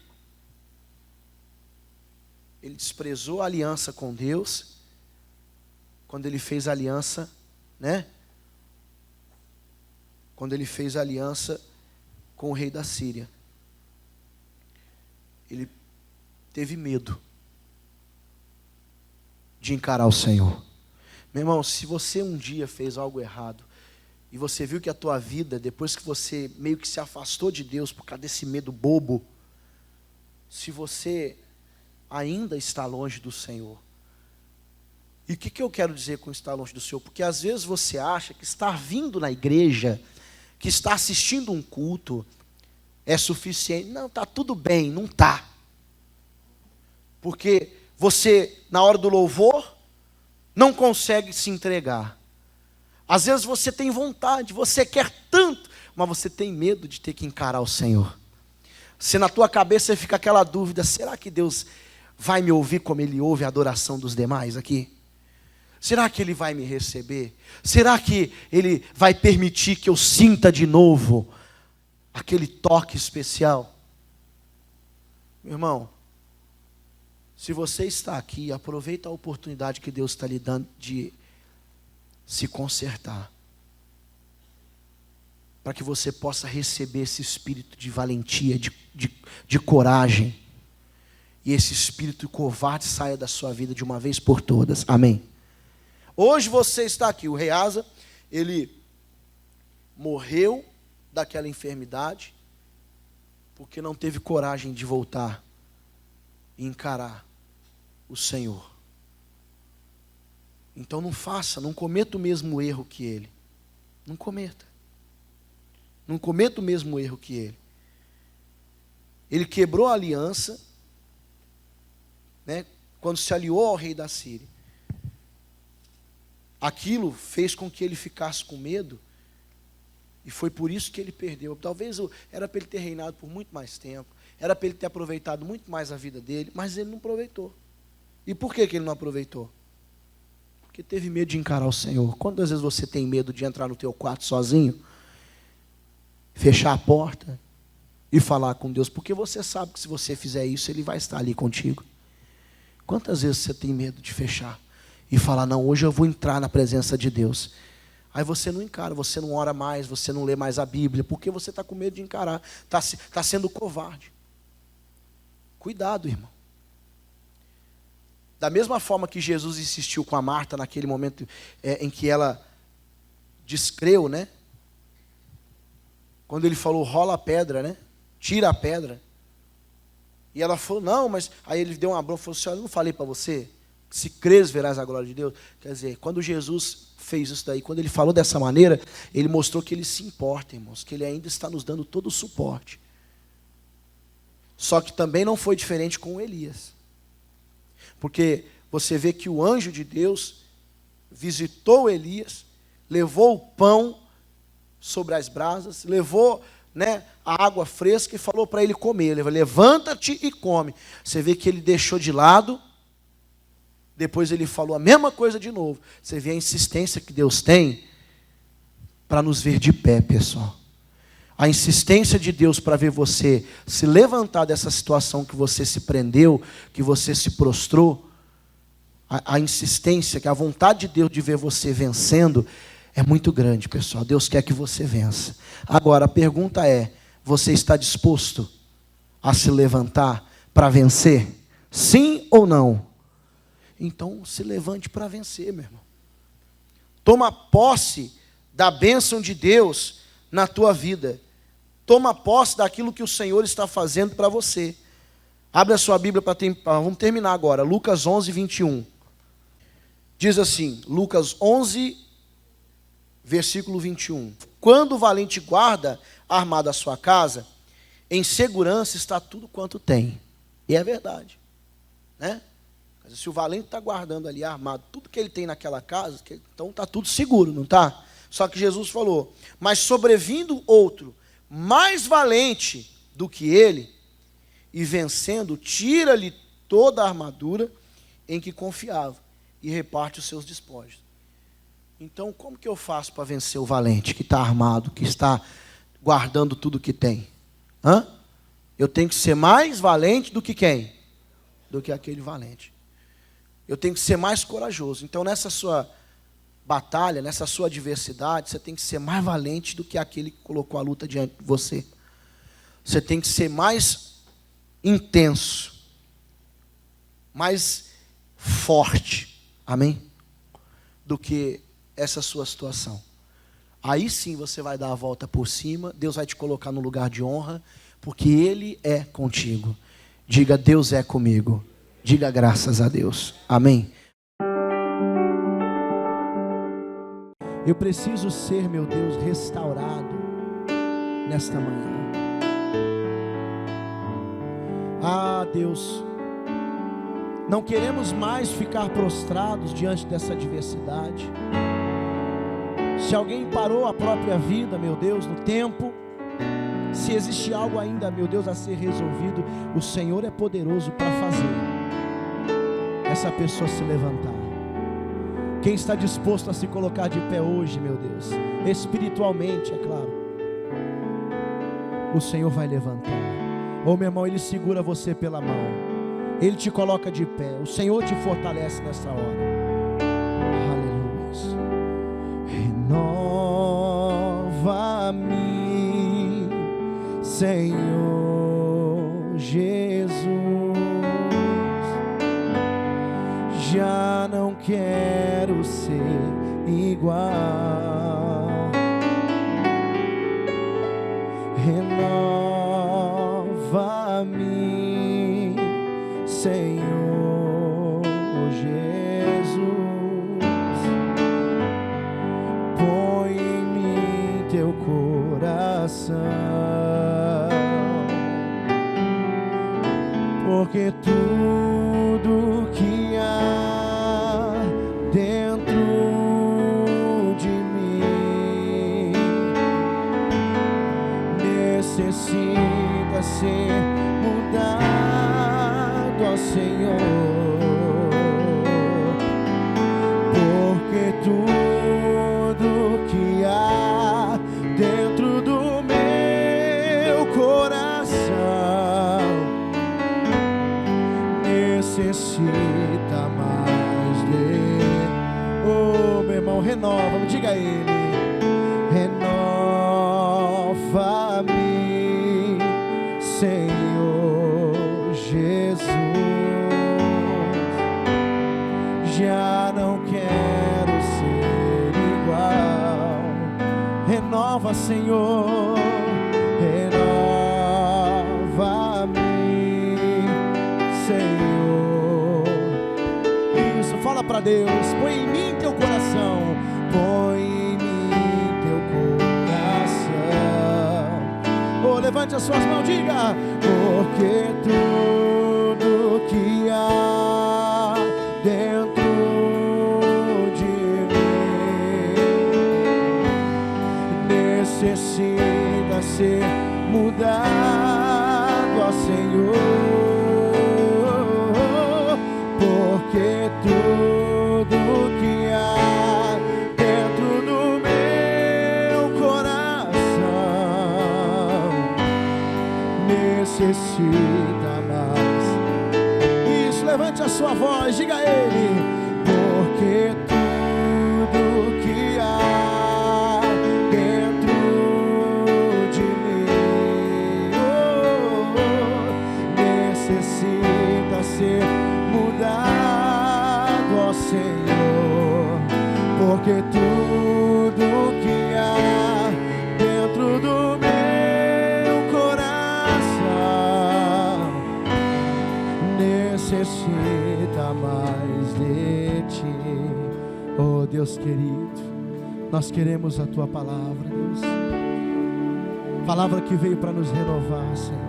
Ele desprezou a aliança com Deus. Quando ele fez aliança, Quando ele fez aliança com o rei da Síria. Ele teve medo de encarar o Senhor. Meu irmão, se você um dia fez algo errado, e você viu que a tua vida, depois que você meio que se afastou de Deus por causa desse medo bobo, se você ainda está longe do Senhor. E o que eu quero dizer com estar longe do Senhor? Porque às vezes você acha que estar vindo na igreja, que estar assistindo um culto, é suficiente. Não, está tudo bem, não está. Porque você, na hora do louvor, não consegue se entregar. Às vezes você tem vontade, você quer tanto, mas você tem medo de ter que encarar o Senhor. Se na tua cabeça fica aquela dúvida, será que Deus vai me ouvir como Ele ouve a adoração dos demais aqui? Será que Ele vai me receber? Será que Ele vai permitir que eu sinta de novo aquele toque especial? Meu irmão, se você está aqui, aproveita a oportunidade que Deus está lhe dando de se consertar, para que você possa receber esse espírito de valentia, de coragem, e esse espírito covarde saia da sua vida de uma vez por todas. Amém? Hoje você está aqui, o rei Asa, ele morreu daquela enfermidade, porque não teve coragem de voltar e encarar o Senhor. Então não cometa o mesmo erro que ele. Não cometa. Não cometa o mesmo erro que ele. Ele quebrou a aliança, né, quando se aliou ao rei da Síria. Aquilo fez com que ele ficasse com medo, e foi por isso que ele perdeu. Talvez era para ele ter reinado por muito mais tempo, era para ele ter aproveitado muito mais a vida dele, mas ele não aproveitou. E por que ele não aproveitou? Porque teve medo de encarar o Senhor. Quantas vezes você tem medo de entrar no teu quarto sozinho, fechar a porta e falar com Deus? Porque você sabe que se você fizer isso, Ele vai estar ali contigo. Quantas vezes você tem medo de fechar e falar, não, hoje eu vou entrar na presença de Deus? Aí você não encara, você não ora mais, você não lê mais a Bíblia, porque você está com medo de encarar, está sendo covarde. Cuidado, irmão. Da mesma forma que Jesus insistiu com a Marta naquele momento em que ela descreu, né? Quando ele falou, rola a pedra, né? Tira a pedra. E ela falou, não, mas... Aí ele deu uma bronca e falou assim, eu não falei para você? Se crês, verás a glória de Deus. Quer dizer, quando Jesus fez isso daí, quando ele falou dessa maneira, ele mostrou que ele se importa, irmãos, que ele ainda está nos dando todo o suporte. Só que também não foi diferente com Elias. Porque você vê que o anjo de Deus visitou Elias, levou o pão sobre as brasas, levou, né, a água fresca e falou para ele comer. Ele falou, levanta-te e come. Você vê que ele deixou de lado, depois ele falou a mesma coisa de novo. Você vê a insistência que Deus tem para nos ver de pé, pessoal. A insistência de Deus para ver você se levantar dessa situação que você se prendeu, que você se prostrou. A insistência, que a vontade de Deus de ver você vencendo é muito grande, pessoal. Deus quer que você vença. Agora, a pergunta é, você está disposto a se levantar para vencer? Sim ou não? Então, se levante para vencer, meu irmão. Toma posse da bênção de Deus na tua vida. Toma posse daquilo que o Senhor está fazendo para você. Abre a sua Bíblia vamos terminar agora. Lucas 11, 21. Diz assim, Lucas 11, versículo 21. Quando o valente guarda armado a sua casa, em segurança está tudo quanto tem. E é verdade, né? Se o valente está guardando ali armado tudo que ele tem naquela casa, então está tudo seguro, não está? Só que Jesus falou, mas sobrevindo outro, mais valente do que ele, e vencendo, tira-lhe toda a armadura em que confiava, e reparte os seus despojos. Então, como que eu faço para vencer o valente, que está armado, que está guardando tudo que tem? Eu tenho que ser mais valente do que quem? Do que aquele valente. Eu tenho que ser mais corajoso. Então, nessa sua batalha, nessa sua adversidade, você tem que ser mais valente do que aquele que colocou a luta diante de você. Você tem que ser mais intenso, mais forte, amém? Do que essa sua situação. Aí sim você vai dar a volta por cima, Deus vai te colocar no lugar de honra, porque Ele é contigo. Diga, Deus é comigo. Diga graças a Deus. Amém? Eu preciso ser, meu Deus, restaurado nesta manhã. Ah, Deus, não queremos mais ficar prostrados diante dessa adversidade. Se alguém parou a própria vida, meu Deus, no tempo, se existe algo ainda, meu Deus, a ser resolvido, o Senhor é poderoso para fazer essa pessoa se levantar. Quem está disposto a se colocar de pé hoje, meu Deus, espiritualmente, é claro, o Senhor vai levantar. Ô meu irmão, Ele segura você pela mão, Ele te coloca de pé, o Senhor te fortalece nessa hora. Aleluia. Renova-me, Senhor Jesus. Já não quero ser igual. Senhor Jesus, põe em mim teu coração, porque tudo que há dentro de mim necessita ser mudado, ó Senhor, porque tudo que há dentro do meu coração necessita mais dele. Oh, meu irmão, renova-me, diga a ele: renova-me, Senhor Jesus, já não quero ser igual. Renova, Senhor, renova-me, Senhor. Isso, fala para Deus: põe em mim teu coração, põe em mim teu coração. Oh, levante as suas mãos, diga: porque tudo que há dentro de mim necessita ser mudado, ó Senhor, porque tudo que há dentro do meu coração necessita mais. Isso, levante a sua voz, diga a ele: porque tudo que há dentro de mim necessita ser mudado, ó Senhor, porque tudo que há dentro do meu coração necessita mais de ti. Oh Deus querido, nós queremos a tua palavra, Deus, palavra que veio para nos renovar, Senhor,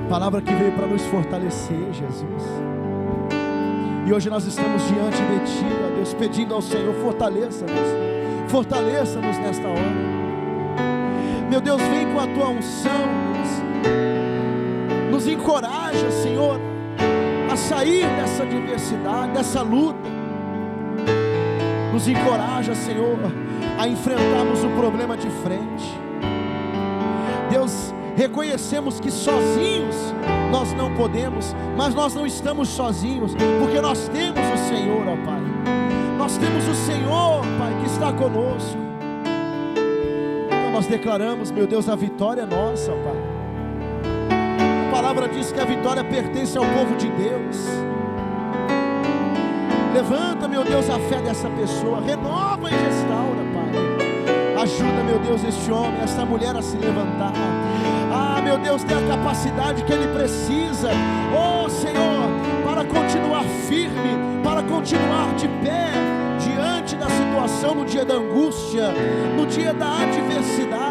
palavra que veio para nos fortalecer, Jesus. E hoje nós estamos diante de ti, ó Deus, pedindo ao Senhor: fortaleça-nos, fortaleça-nos nesta hora. Meu Deus, vem com a tua unção, Deus, nos encoraja, Senhor, a sair dessa adversidade, dessa luta. Nos encoraja, Senhor, a enfrentarmos o problema de frente. Deus, reconhecemos que sozinhos nós não podemos, mas nós não estamos sozinhos, porque nós temos o Senhor, ó Pai. Nós temos o Senhor, Pai, que está conosco. Então nós declaramos, meu Deus, a vitória é nossa, Pai. A palavra diz que a vitória pertence ao povo de Deus. Levanta, meu Deus, a fé dessa pessoa, renova e restaura, Pai. Ajuda, meu Deus, este homem, esta mulher a se levantar. Ah, meu Deus, dê a capacidade que ele precisa, oh Senhor, para continuar firme, para continuar de pé diante da situação, no dia da angústia, no dia da adversidade.